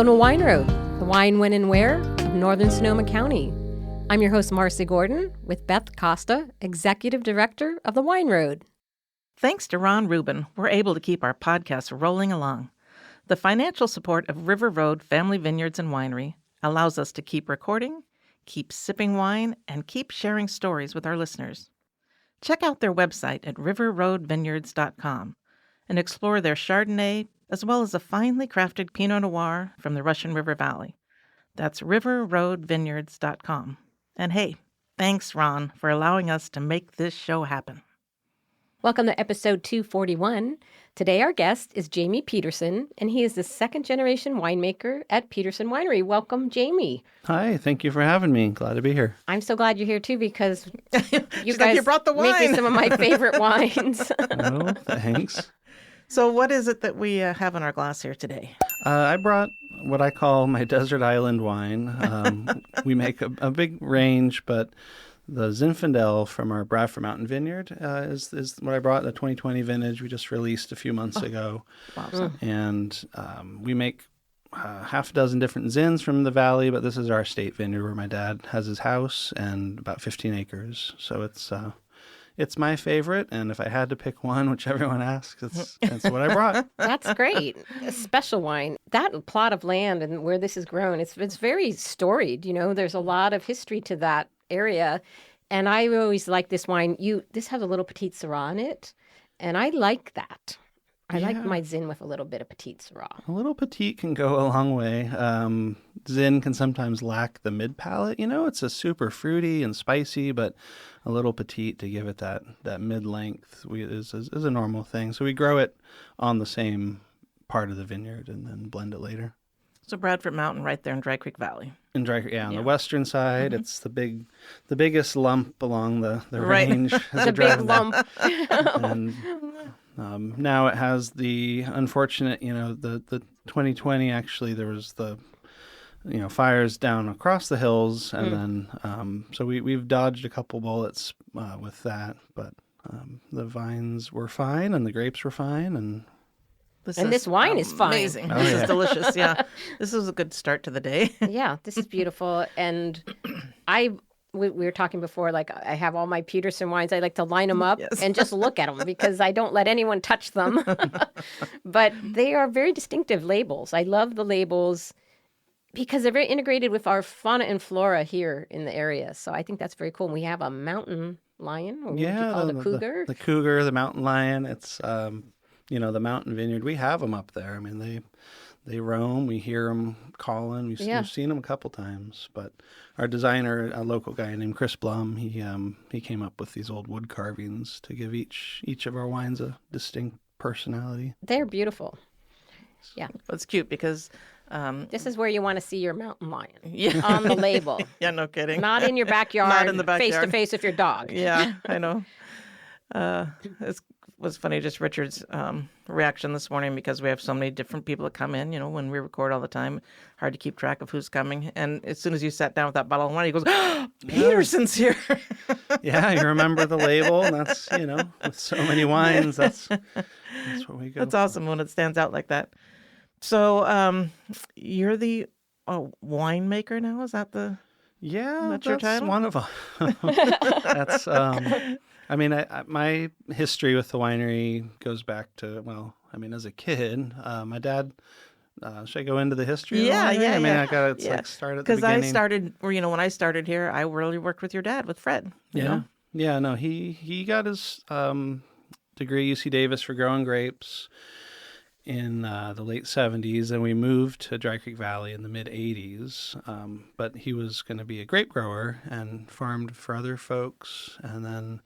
Welcome to Wine Road, the wine, when, and where of Northern Sonoma County. I'm your host, Marcy Gordon, with Beth, Costa, Executive Director of the Wine Road. Thanks to Ron Rubin, we're able to keep our podcast rolling along. The financial support of River Road Family Vineyards and Winery allows us to keep recording, keep sipping wine, and keep sharing stories with our listeners. Check out their website at riverroadvineyards.com and explore their Chardonnay, as well as a finely crafted Pinot Noir from the Russian River Valley. That's riverroadvineyards.com. And hey, thanks, Ron, for allowing us to make this show happen. Welcome to episode 241. Today our guest is Jamie Peterson, and he is the second-generation winemaker at Peterson Winery. Welcome, Jamie. Hi, thank you for having me. Glad to be here. I'm so glad you're here, too, because you you brought the wine. make me some of my favorite wines. Oh, thanks. So what is it that we have in our glass here today? I brought what I call my desert island wine. We make a big range, but the Zinfandel from our Bradford Mountain Vineyard is what I brought, the 2020 vintage we just released a few months ago. Wow. And we make half a dozen different Zins from the valley, but this is our state vineyard where my dad has his house and about 15 acres. So it's my favorite, and if I had to pick one, which everyone asks, it's what I brought. That's great. A special wine. That plot of land and where this is grown, it's very storied. You know, there's a lot of history to that area. And I always like this wine. This has a little Petite Syrah in it, and I like that. I like my Zin with a little bit of Petite Syrah. A little petite can go a long way. Zin can sometimes lack the mid-palate. You know, it's a super fruity and spicy, but a little petite to give it that mid-length is a normal thing. So we grow it on the same part of the vineyard and then blend it later. So Bradford Mountain right there in Dry Creek Valley. On the western side, it's the biggest lump along the range. The big lump. And now it has the unfortunate, the 2020, actually, there was the, fires down across the hills. And then, so we've dodged a couple bullets with that. But the vines were fine and the grapes were fine. And this wine is fine. Amazing. This is delicious. Yeah. This is a good start to the day. Yeah, this is beautiful. And we were talking before, like I have all my Peterson wines. I like to line them up and just look at them because I don't let anyone touch them. But they are very distinctive labels. I love the labels because they're very integrated with our fauna and flora here in the area. So I think that's very cool. And we have a mountain lion, or what do you call it, a cougar? The cougar, the mountain lion. It's the mountain vineyard, we have them up there. I mean, they roam. We hear them calling. We've seen them a couple times. But our designer, a local guy named Chris Blum, he came up with these old wood carvings to give each of our wines a distinct personality. They're beautiful. Yeah, it's cute because this is where you want to see your mountain lion on the label. Yeah, no kidding. Not in your backyard. Not in the backyard. Face to face with your dog. Yeah, I know. It was funny, just Richard's reaction this morning, because we have so many different people that come in, when we record all the time. Hard to keep track of who's coming. And as soon as you sat down with that bottle of wine, he goes, Peterson's here. Yeah, you remember the label, and that's, with so many wines, that's what we go That's awesome when it stands out like that. So you're the winemaker now? Is that that's your title? One of them. That's... my history with the winery goes back to, as a kid, my dad, should I go into the history? Yeah. I got to start at the beginning. Because I started, when I started here, I really worked with your dad, with Fred. You know? Yeah, no, he got his degree at UC Davis for growing grapes in the late 70s, and we moved to Dry Creek Valley in the mid-80s. But he was going to be a grape grower and farmed for other folks, and then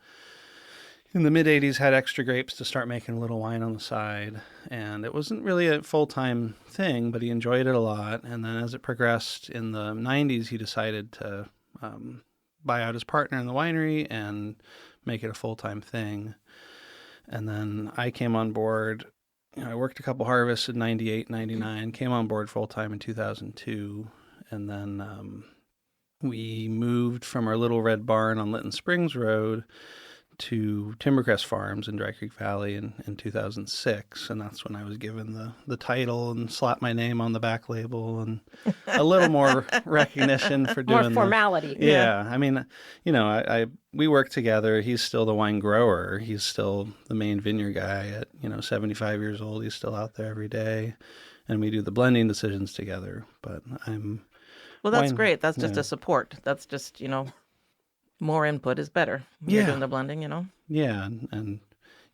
in the mid-80s had extra grapes to start making a little wine on the side. And it wasn't really a full-time thing, but he enjoyed it a lot. And then as it progressed in the 90s, he decided to buy out his partner in the winery and make it a full-time thing. And then I came on board. I worked a couple harvests in 98, 99, came on board full-time in 2002. And then we moved from our little red barn on Lytton Springs Road to Timbercrest Farms in Dry Creek Valley in 2006, and that's when I was given the title and slapped my name on the back label and a little more recognition for doing more formality. Yeah, I mean, we work together. He's still the wine grower. He's still the main vineyard guy at 75 years old. He's still out there every day, and we do the blending decisions together. But that's great. That's just a support. That's just more input is better when you're doing the blending, Yeah, and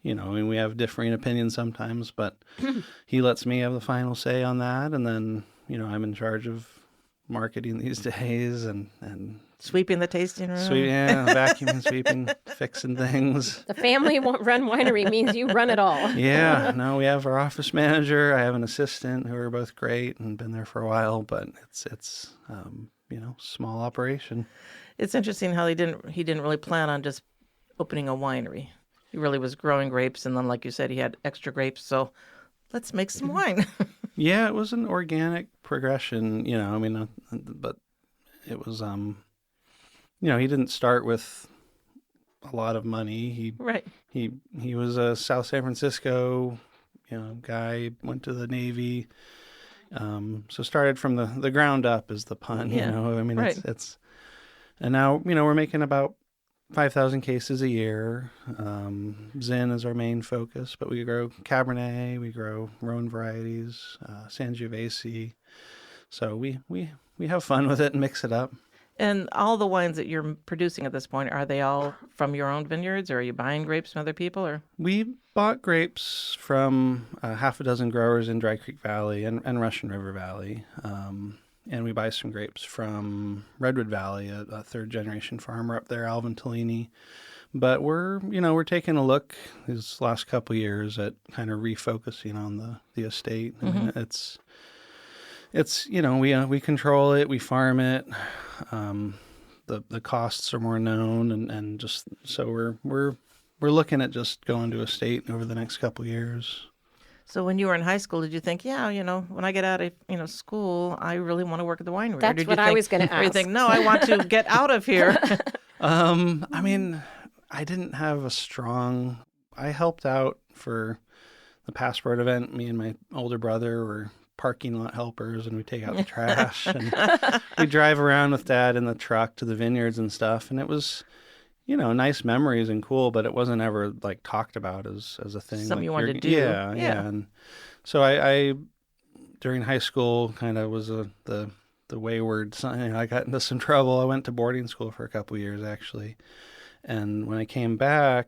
we have differing opinions sometimes, but he lets me have the final say on that, and then, I'm in charge of marketing these days and sweeping the tasting room. Vacuuming, sweeping, fixing things. The family-run winery means you run it all. Yeah, no, we have our office manager. I have an assistant who are both great and been there for a while, but it's small operation. It's interesting how he didn't really plan on just opening a winery. He really was growing grapes, and then, like you said, he had extra grapes, so let's make some wine. Yeah, it was an organic progression, but it was, he didn't start with a lot of money. He was a South San Francisco, guy, went to the Navy, so started from the ground up is the pun, it's and now, we're making about 5,000 cases a year. Zin is our main focus, but we grow Cabernet, we grow Rhone varieties, Sangiovese. So we have fun with it and mix it up. And all the wines that you're producing at this point, are they all from your own vineyards, or are you buying grapes from other people? Or we bought grapes from half a dozen growers in Dry Creek Valley and Russian River Valley. And we buy some grapes from Redwood Valley, a third-generation farmer up there, Alvin Tellini. But we're taking a look these last couple of years at kind of refocusing on the estate. I mean, it's we control it, we farm it. The costs are more known, and just so we're looking at just going to estate over the next couple of years. So when you were in high school, did you think, when I get out of school, I really want to work at the winery? That's what I was going to ask. Or you think, no, I want to get out of here? I mean, I didn't have a strong. I helped out for the passport event. Me and my older brother were parking lot helpers, and we take out the trash, and we drive around with Dad in the truck to the vineyards and stuff, and it was. Nice memories and cool, but it wasn't ever like talked about as a thing. Something you wanted to do. Yeah. And so I during high school kind of was the wayward son. I got into some trouble. I went to boarding school for a couple of years actually. And when I came back,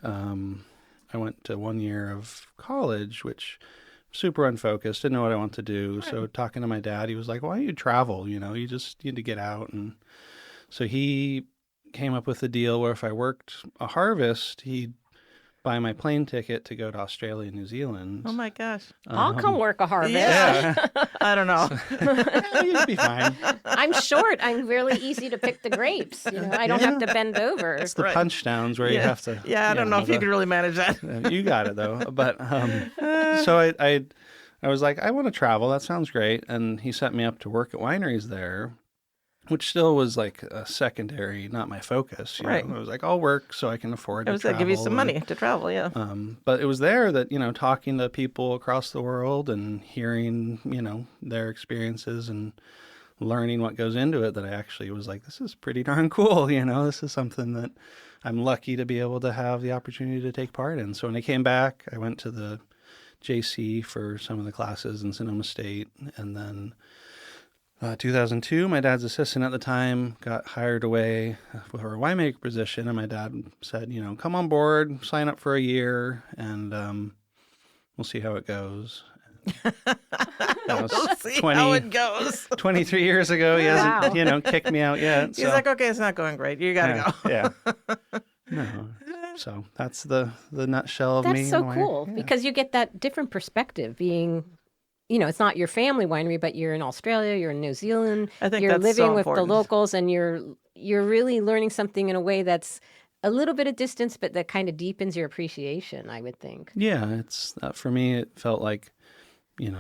I went to 1 year of college, which super unfocused, didn't know what I wanted to do. Right. So talking to my dad, he was like, why don't you travel? You just need to get out. And so he came up with a deal where if I worked a harvest, he'd buy my plane ticket to go to Australia and New Zealand. Oh my gosh. I'll come work a harvest. Yeah. I don't know. You'd be fine. I'm short. I'm really easy to pick the grapes. I don't have to bend over. It's the punch downs where you have to. Yeah, I don't know if you could really manage that. You got it though. But so I was like, I want to travel. That sounds great. And he set me up to work at wineries there, which still was like a secondary, not my focus. Right. I was like, I'll work so I can afford to travel. Give you some money to travel, yeah. But it was there that, talking to people across the world and hearing, their experiences and learning what goes into it that I actually was like, this is pretty darn cool. This is something that I'm lucky to be able to have the opportunity to take part in. So when I came back, I went to the JC for some of the classes in Sonoma State, and then 2002, my dad's assistant at the time got hired away for a winemaker position, and my dad said, come on board, sign up for a year, and we'll see how it goes. We'll see how it goes. 23 years ago, he hasn't, kicked me out yet. He's like, okay, it's not going great. You got to go. Yeah. No. So that's the nutshell of me. That's so cool because you get that different perspective being... it's not your family winery, but you're in Australia, you're in New Zealand. I think you're that's living so with important. the locals, and you're really learning something in a way that's a little bit of distance, but that kind of deepens your appreciation, I would think. Yeah, it's for me. It felt like,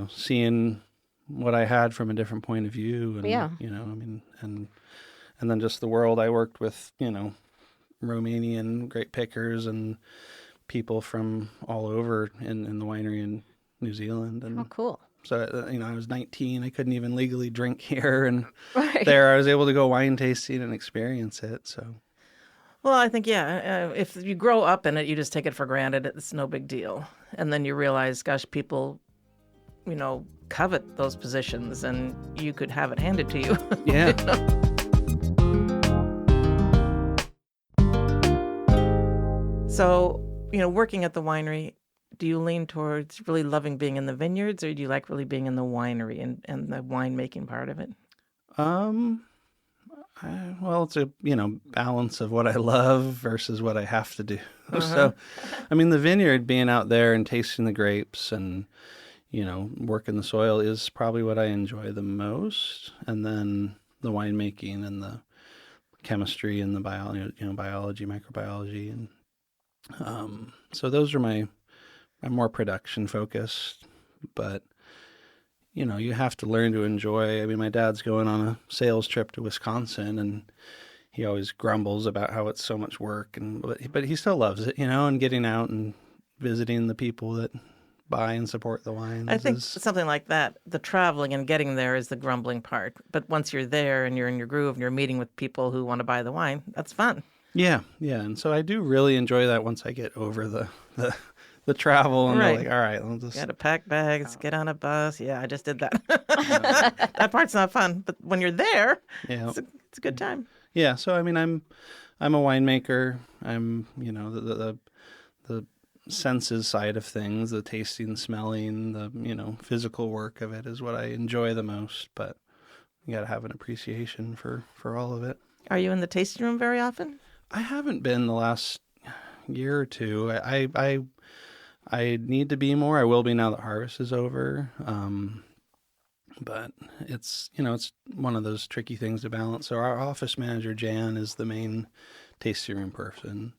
seeing what I had from a different point of view, and and then just the world I worked with, Romanian grape pickers and people from all over in the winery in New Zealand. And Oh, cool. so, I was 19. I couldn't even legally drink here. And Right. there I was able to go wine tasting and experience it. So, Well, I think, if you grow up in it, you just take it for granted. It's no big deal. And then you realize, gosh, people, covet those positions and you could have it handed to you. yeah. So, working at the winery, do you lean towards really loving being in the vineyards, or do you like really being in the winery and the winemaking part of it? Well, it's a, balance of what I love versus what I have to do. So, the vineyard, being out there and tasting the grapes and, working the soil is probably what I enjoy the most. And then the winemaking and the chemistry and the biology, microbiology. And so those are I'm more production focused, but you have to learn to enjoy. My dad's going on a sales trip to Wisconsin, and he always grumbles about how it's so much work, but he still loves it, and getting out and visiting the people that buy and support the wines. I think something like that, the traveling and getting there is the grumbling part. But once you're there and you're in your groove and you're meeting with people who want to buy the wine, that's fun. Yeah. And so I do really enjoy that once I get over the travel and Right. they're like, all right, I'll just... Got to pack bags, get on a bus. Yeah, I just did that. That part's not fun. But when you're there, Yeah. it's a good time. Yeah, so I'm a winemaker. I'm the senses side of things, the tasting, smelling, the physical work of it is what I enjoy the most. But you got to have an appreciation for all of it. Are you in the tasting room very often? I haven't been the last year or two. I need to be more. I will be now that harvest is over. But it's one of those tricky things to balance. So our office manager, Jan, is the main tasting room person.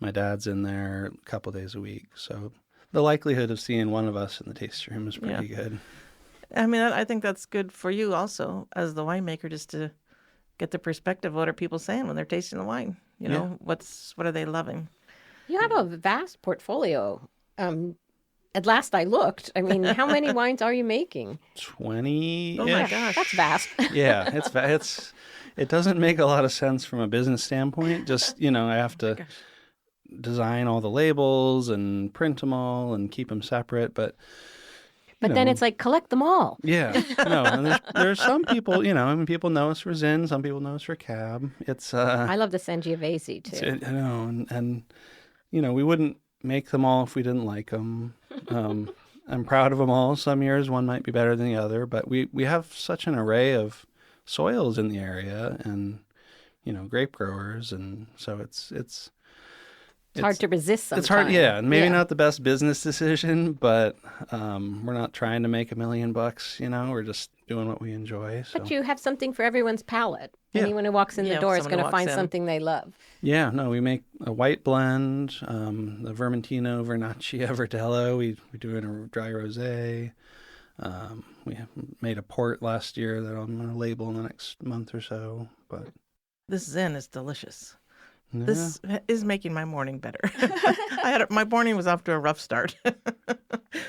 My dad's in there a couple days a week. So the likelihood of seeing one of us in the tasting room is pretty good. I think that's good for you also as the winemaker, just to get the perspective. What are people saying when they're tasting the wine? What are they loving? You have a vast portfolio. At last I looked. How many wines are you making? 20. Oh my gosh, that's vast. Yeah, it doesn't make a lot of sense from a business standpoint. Just, I have to design all the labels and print them all and keep them separate. But then it's like, collect them all. Yeah. No, and there's some people, people know us for Zin. Some people know us for Cab. It's I love the Sangiovese too. I know. And we wouldn't make them all if we didn't like them. I'm proud of them all. Some years one might be better than the other, but we have such an array of soils in the area and, grape growers. And so it's hard to resist sometimes. It's hard, yeah. And maybe not the best business decision, but we're not trying to make $1 million, We're just doing what we enjoy. So. But you have something for everyone's palate. Yeah. Anyone who walks in the door is going to find something they love. Yeah, no, we make a white blend, the Vermentino, Vernaccia, Verdello. We do it in a dry rosé. We made a port last year that I'm going to label in the next month or so. But this Zin is delicious. Yeah. This is making my morning better. My morning was off to a rough start.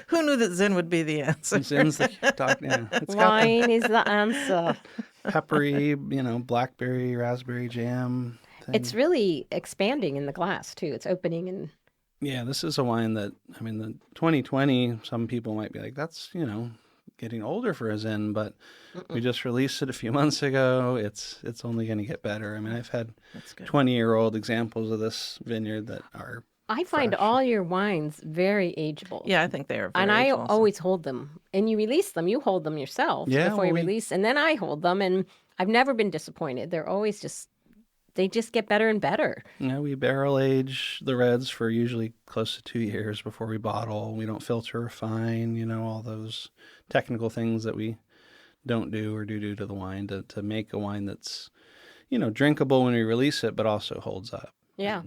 Who knew that Zin would be the answer? Zin's the talk. Yeah, Wine is the answer. Peppery, blackberry, raspberry jam thing. It's really expanding in the glass too. It's opening and. Yeah, this is a wine that the 2020. Some people might be like, that's getting older for a Zin, but we just released it a few months ago. It's only going to get better. I've had 20-year-old examples of this vineyard that are I find fresh. all your wines very ageable. Yeah, I think they are very And I ageable, always hold them. And you release them. You hold them yourself before you release. And then I hold them. And I've never been disappointed. They're always they just get better and better. Yeah, we barrel age the reds for usually close to 2 years before we bottle. We don't filter or refine, all those technical things that we don't do or do to the wine to make a wine that's, drinkable when we release it, but also holds up. Yeah.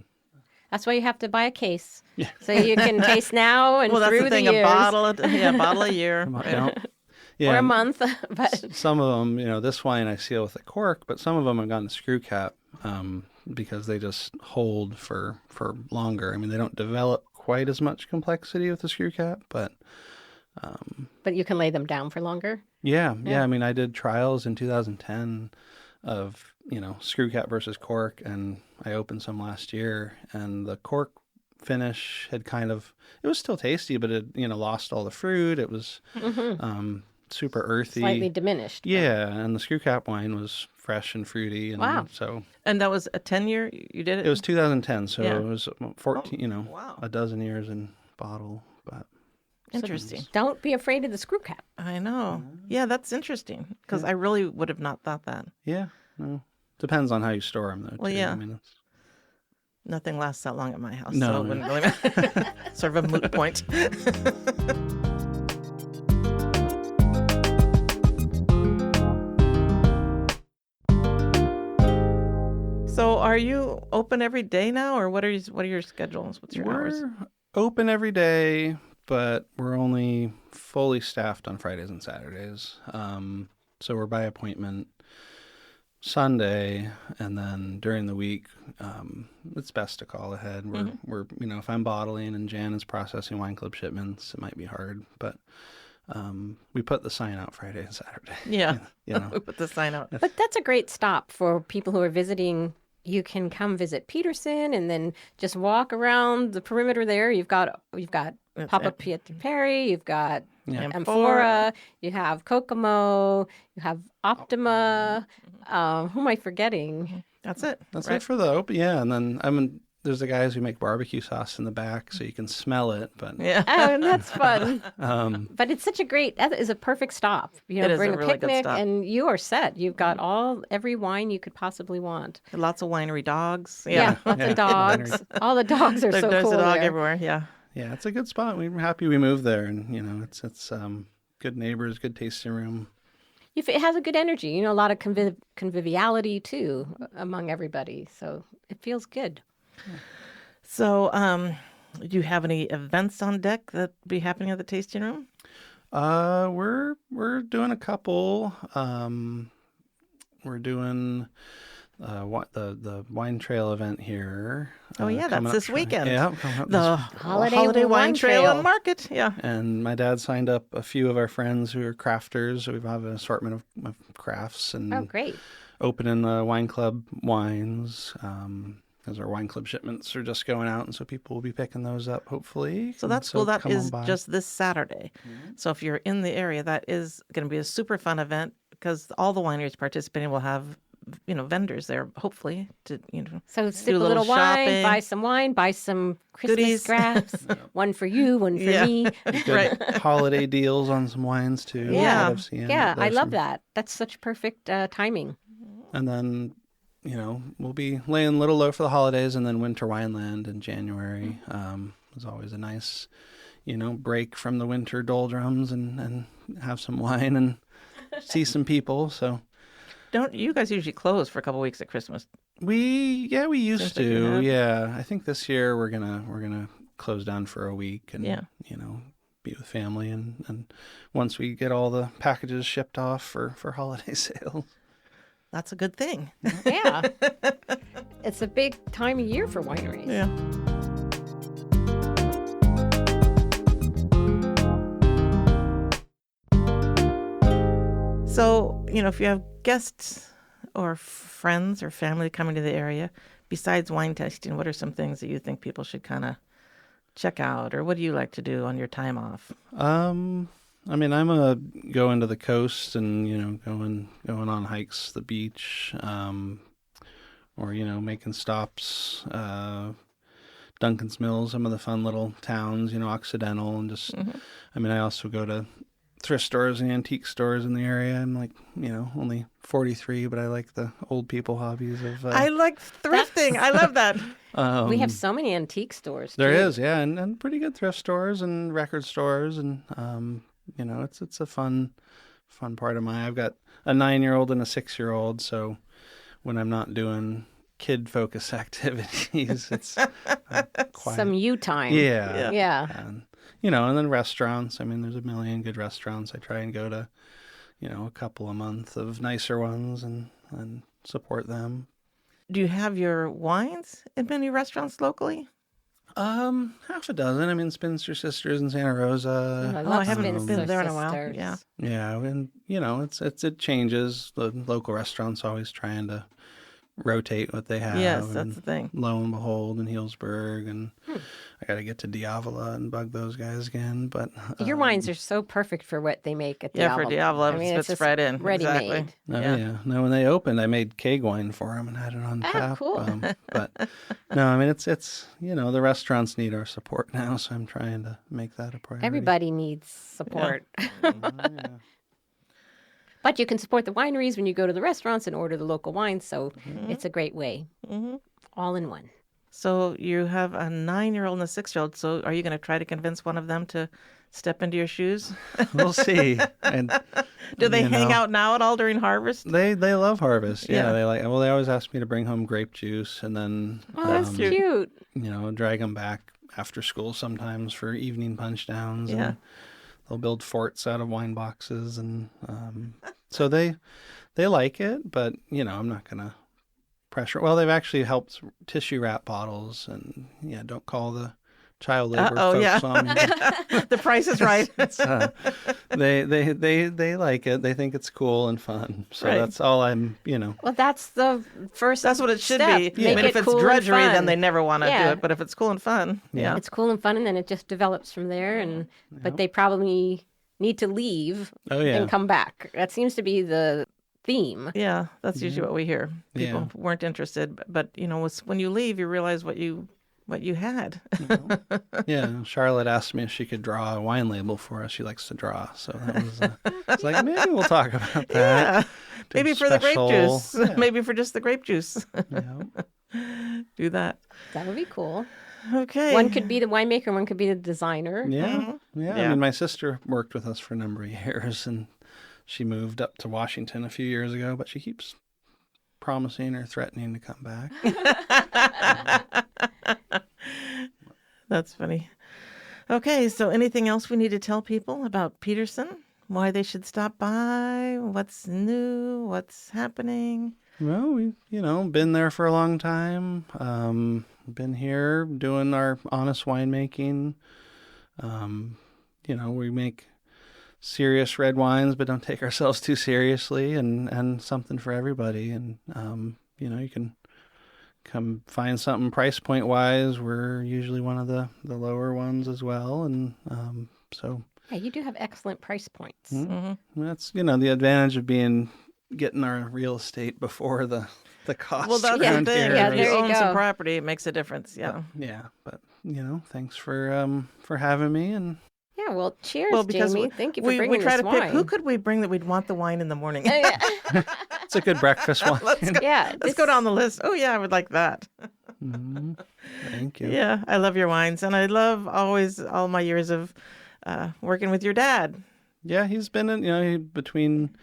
That's why you have to buy a case. Yeah. So you can taste now and that's through the thing, years. a bottle a year. Yeah. Or a month. But some of them, this wine I seal with a cork, but some of them have gone to screw cap. because they just hold for longer. I mean, they don't develop quite as much complexity with the screw cap, but you can lay them down for longer. Yeah. I mean, I did trials in 2010 of, screw cap versus cork, and I opened some last year, and the cork finish had it was still tasty, but it, lost all the fruit. It was super earthy. Slightly diminished. Yeah, and the screw cap wine was fresh and fruity. And wow. So. And that was a 10-year you did it? It was 2010, so Yeah. it was 14, wow. a dozen years in bottle, but. Interesting. So don't be afraid of the screw cap. I know. Yeah, that's interesting, because I really would have not thought that. Yeah, no. Depends on how you store them, though. Well, too. yeah. I mean, Nothing lasts that long at my house, No, so it wouldn't really matter. Sort of a moot point. So are you open every day now, or what are your schedules? What's your hours? We're open every day, but we're only fully staffed on Fridays and Saturdays. So we're by appointment Sunday, and then during the week, it's best to call ahead. We're if I'm bottling and Jan is processing wine club shipments, it might be hard, but we put the sign out Friday and Saturday. Yeah, we put the sign out. But that's a great stop for people who are visiting. You can come visit Peterson and then just walk around the perimeter there. You've got Papa Pietro Perry, you've got Amphora, you have Kokomo, you have Optima. Who am I forgetting? That's it. That's it for the open. Yeah, and then there's the guys who make barbecue sauce in the back, so you can smell it. But yeah, and that's fun. But it's that is a perfect stop. Bring a really picnic, good stop. and you are set. You've got every wine you could possibly want. Lots of winery dogs. Yeah, lots of dogs. All the dogs are so cool. There's a dog there. everywhere. Yeah. Yeah, it's a good spot. We're happy we moved there, and it's good neighbors, good tasting room. It has a good energy. A lot of conviviality too among everybody. So it feels good. So, do you have any events on deck that be happening at the tasting room? We're doing a couple. We're doing the wine trail event here. Oh yeah, that's this weekend. Yeah, the holiday wine trail and market. Yeah. And my dad signed up a few of our friends who are crafters. So we have an assortment of crafts and Oh, great. opening the wine club wines. Because our wine club shipments are just going out, and so people will be picking those up, hopefully. So that's cool. That is just this Saturday. Mm-hmm. So if you're in the area, that is going to be a super fun event, because all the wineries participating will have, vendors there, hopefully, to, So sip do a little shopping. wine, buy some Christmas Goodies. scraps. One for you, one for me. Right. Holiday deals on some wines, too. Yeah. that I've seen. Yeah, I There's love some- that. That's such perfect timing. And then, we'll be laying little low for the holidays, and then winter Wineland in January. It's always a nice, break from the winter doldrums and have some wine and see some people. So Don't you guys usually close for a couple weeks at Christmas? we used Seems like you to. have. Yeah, I think this year we're gonna close down for a week and be with family and once we get all the packages shipped off for holiday sales. That's a good thing. Yeah. It's a big time of year for wineries. Yeah. So, if you have guests or friends or family coming to the area, besides wine tasting, what are some things that you think people should kind of check out, or what do you like to do on your time off? I'm a going to the coast and going on hikes, the beach, or making stops, Duncan's Mills, some of the fun little towns, Occidental, and just I also go to thrift stores and antique stores in the area. I'm only 43, but I like the old people hobbies of. I like thrifting. I love that. We have so many antique stores. There too. is, yeah, and pretty good thrift stores and record stores, and it's a fun part of I've got a 9-year-old and a 6-year-old, so when I'm not doing kid-focused activities, it's quiet. Some you time. Yeah. Yeah. And, and then restaurants. There's a million good restaurants. I try and go to, a couple a month of nicer ones and support them. Do you have your wines in many restaurants locally? Half a dozen. I mean, Spinster Sisters in Santa Rosa. I love I haven't Spinster been there in a while. Sisters. Yeah. Yeah, and it changes. The local restaurants always trying to rotate what they have. Yes, that's the thing. Lo and behold, in Healdsburg, and I got to get to Diavola and bug those guys again. But Your wines are so perfect for what they make at Yeah, for Diavola. Diavola, I mean, it it's fits just right in. ready-made. Exactly. Oh yeah. No, when they opened, I made keg wine for them and had it on tap. Cool. But no, I mean it's the restaurants need our support now, so I'm trying to make that a priority. Everybody needs support. Yeah. But you can support the wineries when you go to the restaurants and order the local wines, so it's a great way. All in one. So you have a 9-year-old and a 6-year-old. So are you going to try to convince one of them to step into your shoes? We'll see. And Do they hang out now at all during harvest? They love harvest. Yeah, Yeah. they always ask me to bring home grape juice, and then Oh, that's cute. drag them back after school sometimes for evening punch downs. Yeah. And they'll build forts out of wine boxes, and so they like it, but I'm not gonna pressure. Well, they've actually helped tissue wrap bottles, and don't call the child labor folks on me. The price is right. They like it. They think it's cool and fun. So Right. that's all I'm. Well, that's the first That's what it should step. be. Make I mean, it if it's cool and drudgery, fun. then they never want to do Yeah. it. But if it's cool and fun, yeah. It's cool and fun, and then it just develops from there. But they probably need to leave Oh yeah. and come back. That seems to be the theme. Yeah, that's usually what we hear. People Yeah. weren't interested, but when you leave, you realize what you had. Yeah, Charlotte asked me if she could draw a wine label for us. She likes to draw, so that was. It's like maybe we'll talk about that. Yeah, Do maybe for the grape special- juice. Yeah. Maybe for just the grape juice. Yeah. Do that. That would be cool. Okay. One could be the winemaker, one could be the designer. Yeah. I Yeah. mean, my sister worked with us for a number of years, and she moved up to Washington a few years ago, but she keeps promising or threatening to come back. That's funny. Okay, so anything else we need to tell people about Peterson? Why they should stop by? What's new? What's happening? Well, we've, been there for a long time. Been here doing our honest winemaking. We make serious red wines, but don't take ourselves too seriously, and something for everybody. And, you can come find something price point wise. We're usually one of the lower ones as well. And so Yeah, you do have excellent price points. that's, the advantage of getting our real estate before the cost. Well, that's around the thing. here. Yeah, If there you you own some go. property, it makes a difference. Yeah. Yeah, but thanks for having me. And Yeah, well, cheers, Well, because Jamie. Thank you for we bringing try this to pick wine. who could we bring that we'd want the wine in the morning. it's a good breakfast wine. Yeah, Let's go down the list. Oh yeah, I would like that. Thank you. Yeah, I love your wines, and I love always all my years of working with your dad. Yeah, he's been between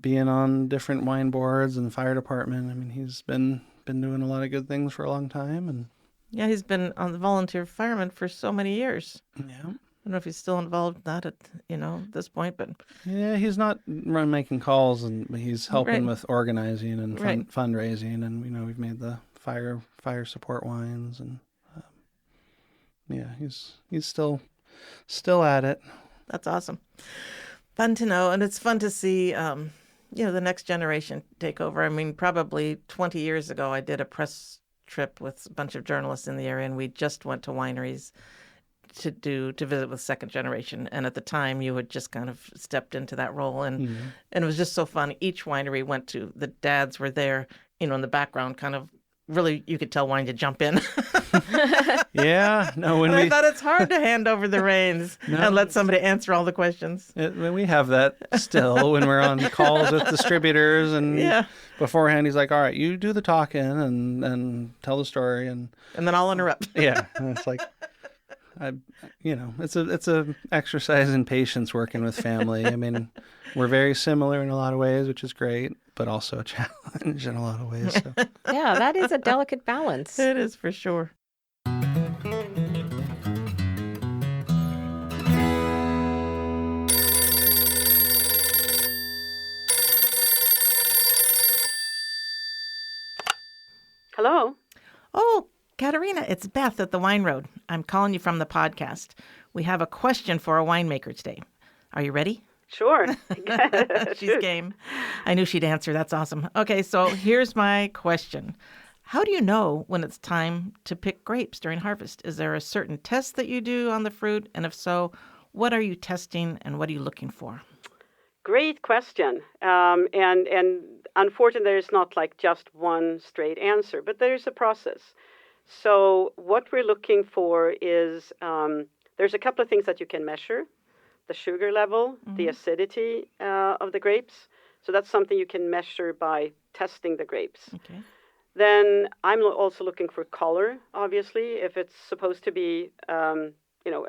being on different wine boards and the fire department. I mean, he's been doing a lot of good things for a long time, and Yeah, he's been on the volunteer fireman for so many years. yeah. I don't know if he's still involved in that at this point, but Yeah, he's not making calls, and he's helping Right. with organizing and Right. fundraising, and we've made the fire support wines, and yeah, he's still at it. that's awesome. Fun to know, and it's fun to see the next generation take over. I mean, probably 20 years ago, I did a press trip with a bunch of journalists in the area, and we just went to wineries to visit with second generation. And at the time, you had just kind of stepped into that role, and it was just so fun. Each winery we went to, the dads were there, in the background, kind of really, you could tell wanting to jump in. Yeah, no, when And I we thought it's hard to hand over the reins and let somebody answer all the questions. when we have that still when we're on calls with distributors, and Yeah. beforehand he's like, all right, you do the talking and tell the story, and And then I'll interrupt. yeah, and it's like it's a exercise in patience working with family. I mean, we're very similar in a lot of ways, which is great, but also a challenge in a lot of ways. So. Yeah, that is a delicate balance. It is for sure. Hello. Oh, Katerina, it's Beth at the Wine Road. I'm calling you from the podcast. We have a question for a winemaker today. Are you ready? Sure. She's game. I knew she'd answer. That's awesome. Okay, so here's my question. How do you know when it's time to pick grapes during harvest? Is there a certain test that you do on the fruit? And if so, what are you testing and what are you looking for? Great question. And unfortunately, there's not like just one straight answer, but there's a process. So what we're looking for is there's a couple of things that you can measure. The sugar level, the acidity of the grapes. So that's something you can measure by testing the grapes. Okay. Then I'm also looking for color, obviously. If it's supposed to be,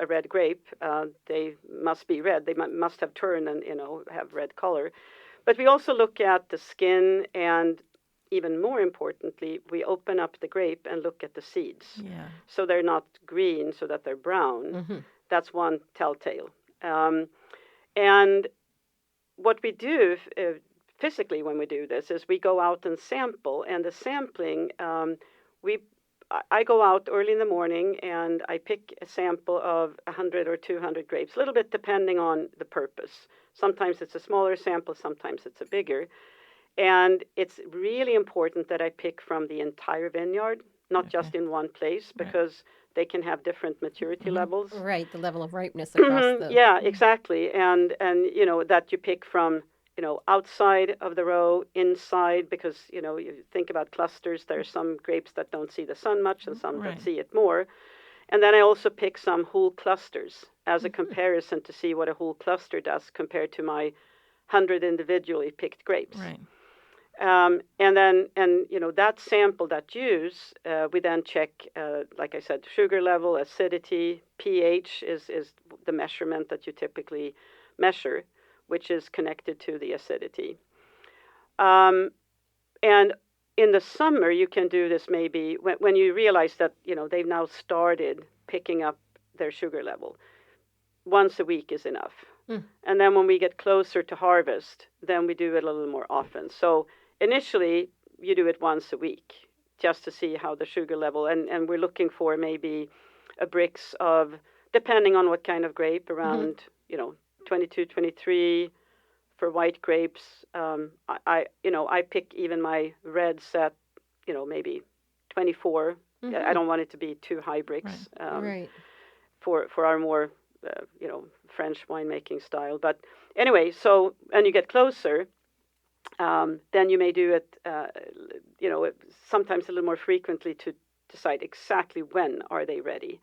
a red grape, they must be red. They must have turned and, have red color. But we also look at the skin, and even more importantly, we open up the grape and look at the seeds. Yeah. So they're not green, so that they're brown. Mm-hmm. That's one telltale. And what we do physically when we do this is we go out and sample. And the sampling, I go out early in the morning and I pick a sample of 100 or 200 grapes, a little bit depending on the purpose. Sometimes it's a smaller sample, sometimes it's a bigger. And it's really important that I pick from the entire vineyard, not just in one place, because they can have different maturity levels. Right, the level of ripeness across the... Yeah, exactly. And that you pick from, outside of the row, inside, because, you think about clusters, there are some grapes that don't see the sun much and some that see it more. And then I also pick some whole clusters as a comparison to see what a whole cluster does compared to my 100 individually picked grapes. Right. And that sample, that juice, we then check, like I said, sugar level, acidity, pH is the measurement that you typically measure, which is connected to the acidity. And in the summer, you can do this maybe when you realize that, they've now started picking up their sugar level. Once a week is enough. And then when we get closer to harvest, then we do it a little more often. So initially, you do it once a week just to see how the sugar level, and we're looking for maybe a Brix of, depending on what kind of grape, around, 22, 23 for white grapes. I pick even my reds at, maybe 24. I don't want it to be too high Brix for our more, French winemaking style. But anyway, so, and you get closer, then you may do it, sometimes a little more frequently to decide exactly when are they ready.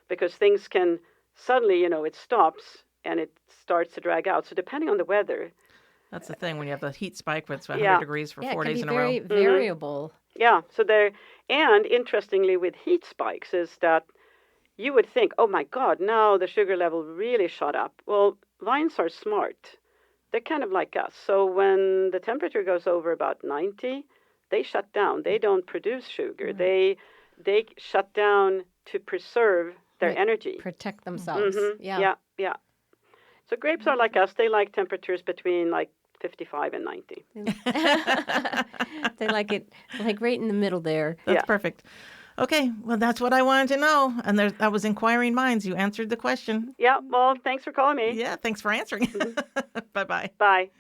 Because things can suddenly, it stops and it starts to drag out. So depending on the weather. That's the thing, when you have the heat spike where it's 100 degrees for 4 days in a row. It can be very variable. Yeah, so and interestingly with heat spikes is that you would think, oh my God, now the sugar level really shot up. Well, vines are smart. They're kind of like us. So when the temperature goes over about 90, they shut down. They don't produce sugar. They shut down to preserve their energy. Protect themselves. Yeah. So grapes are like us. They like temperatures between like 55 and 90. They like it like right in the middle there. That's perfect. Okay, well, that's what I wanted to know. And that was inquiring minds. You answered the question. Yeah, well, thanks for calling me. Yeah, thanks for answering. Bye-bye. Bye.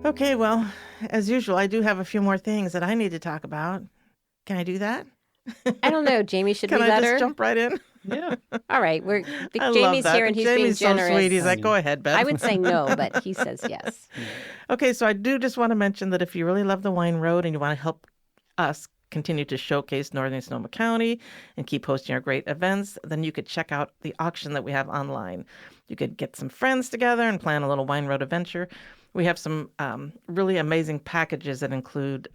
Okay, well, as usual, I do have a few more things that I need to talk about. Can I do that? I don't know, Jamie. Should we let her? Can I just jump right in? Yeah. All right. Jamie's here and he's Jamie's being generous. So sweet. He's like, go ahead, Beth. I would say no, but he says yes. Okay, so I do just want to mention that if you really love the Wine Road and you want to help us continue to showcase Northern Sonoma County and keep hosting our great events, then you could check out the auction that we have online. You could get some friends together and plan a little Wine Road adventure. We have some really amazing packages that include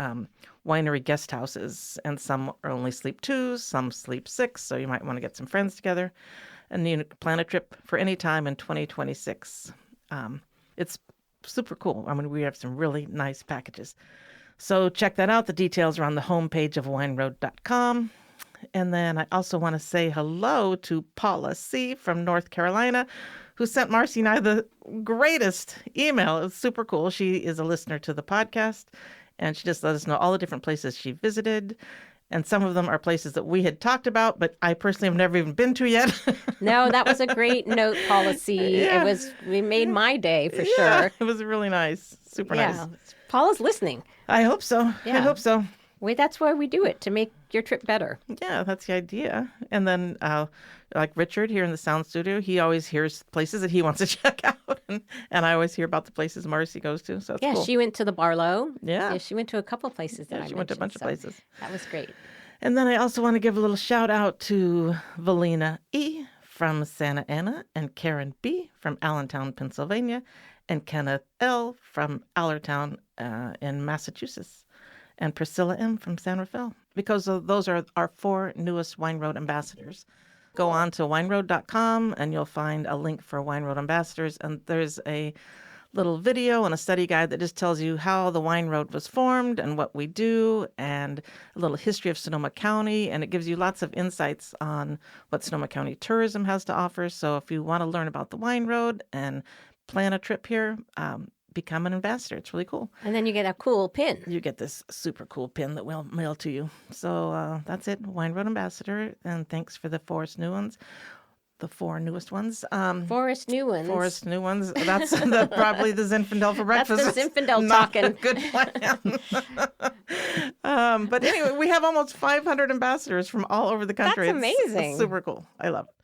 winery guest houses, and some are only sleep 2, some sleep 6, so you might want to get some friends together and you plan a trip for any time in 2026. It's super cool. I mean, we have some really nice packages. So check that out. The details are on the homepage of wineroad.com. And then I also want to say hello to Paula C. from North Carolina, who sent Marcy and I the greatest email. It was super cool. She is a listener to the podcast, and she just let us know all the different places she visited. And some of them are places that we had talked about, but I personally have never even been to yet. No, that was a great note policy. Yeah. We made my day for Yeah, sure. it was really nice. Super nice. Paula's listening. I hope so. Yeah. I hope so. That's why we do it, to make your trip better. Yeah, that's the idea. And then like Richard here in the sound studio, he always hears places that he wants to check out. And I always hear about the places Marcy goes to. So it's cool. She went to the Barlow. Yeah. She went to a couple places that I she went to a bunch of places. That was great. And then I also want to give a little shout out to Valina E. from Santa Ana, and Karen B. from Allentown, Pennsylvania, and Kenneth L. from Allertown in Massachusetts, and Priscilla M. from San Rafael, because those are our 4 newest Wine Road ambassadors. Go on to wineroad.com and you'll find a link for Wine Road ambassadors, and there's a little video and a study guide that just tells you how the Wine Road was formed and what we do, and a little history of Sonoma County, and it gives you lots of insights on what Sonoma County tourism has to offer. So if you want to learn about the Wine Road and plan a trip here, become an ambassador. It's really cool. And then you get a cool pin. You get this super cool pin that we'll mail to you. So that's it, Wine Road ambassador, and thanks for the 4 new ones. The 4 newest ones. Forest new ones. Forest new ones. That's probably the Zinfandel for breakfast. That's the Zinfandel Not talking. a good plan. But anyway, we have almost 500 ambassadors from all over the country. That's amazing. It's super cool. I love it.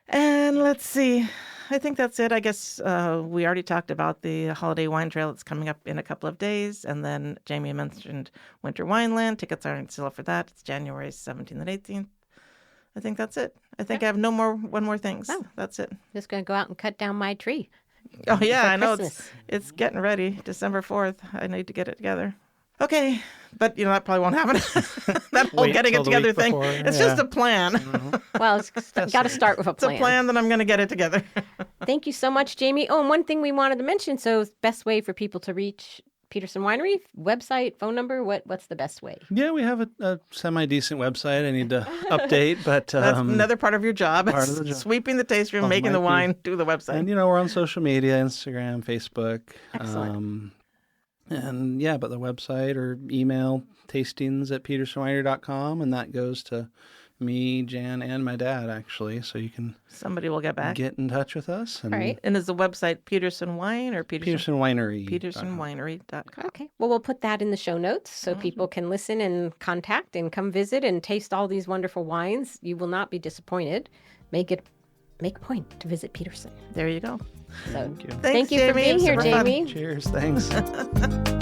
And let's see. I think that's it. I guess we already talked about the holiday wine trail that's coming up in a couple of days. And then Jamie mentioned Winter Wineland. Tickets are on sale for that. It's January 17th and 18th. I think that's it. I think I have one more thing. Oh. That's it. Just going to go out and cut down my tree. Oh, yeah, for I know. Christmas. It's getting ready. December 4th. I need to get it together. Okay. But, that probably won't happen. That whole Wait getting it till the together week thing. before, It's yeah. just a plan. Well, it's got to start with a It's a plan that I'm going to get it together. Thank you so much, Jamie. Oh, and one thing we wanted to mention. So best way for people to reach Peterson Winery, website, phone number, what's the best way? Yeah, we have a semi-decent website I need to update, but... That's another part of your job. part of the job. Sweeping the taste room, making the wine, do the website. And, we're on social media, Instagram, Facebook. Excellent. And, yeah, but the website or email tastings@petersonwinery.com, and that goes to me, Jan, and my dad, actually, so you can Somebody will get back. get in touch with us. And All right. And is the website Peterson Wine or Peterson Winery. PetersonWinery.com. Okay. Well, we'll put that in the show notes so people can listen and contact and come visit and taste all these wonderful wines. You will not be disappointed. Make a point to visit Peterson. There you go. So Thank you. thank you for Jamie. being here, Super fun. Jamie. Cheers. Thanks.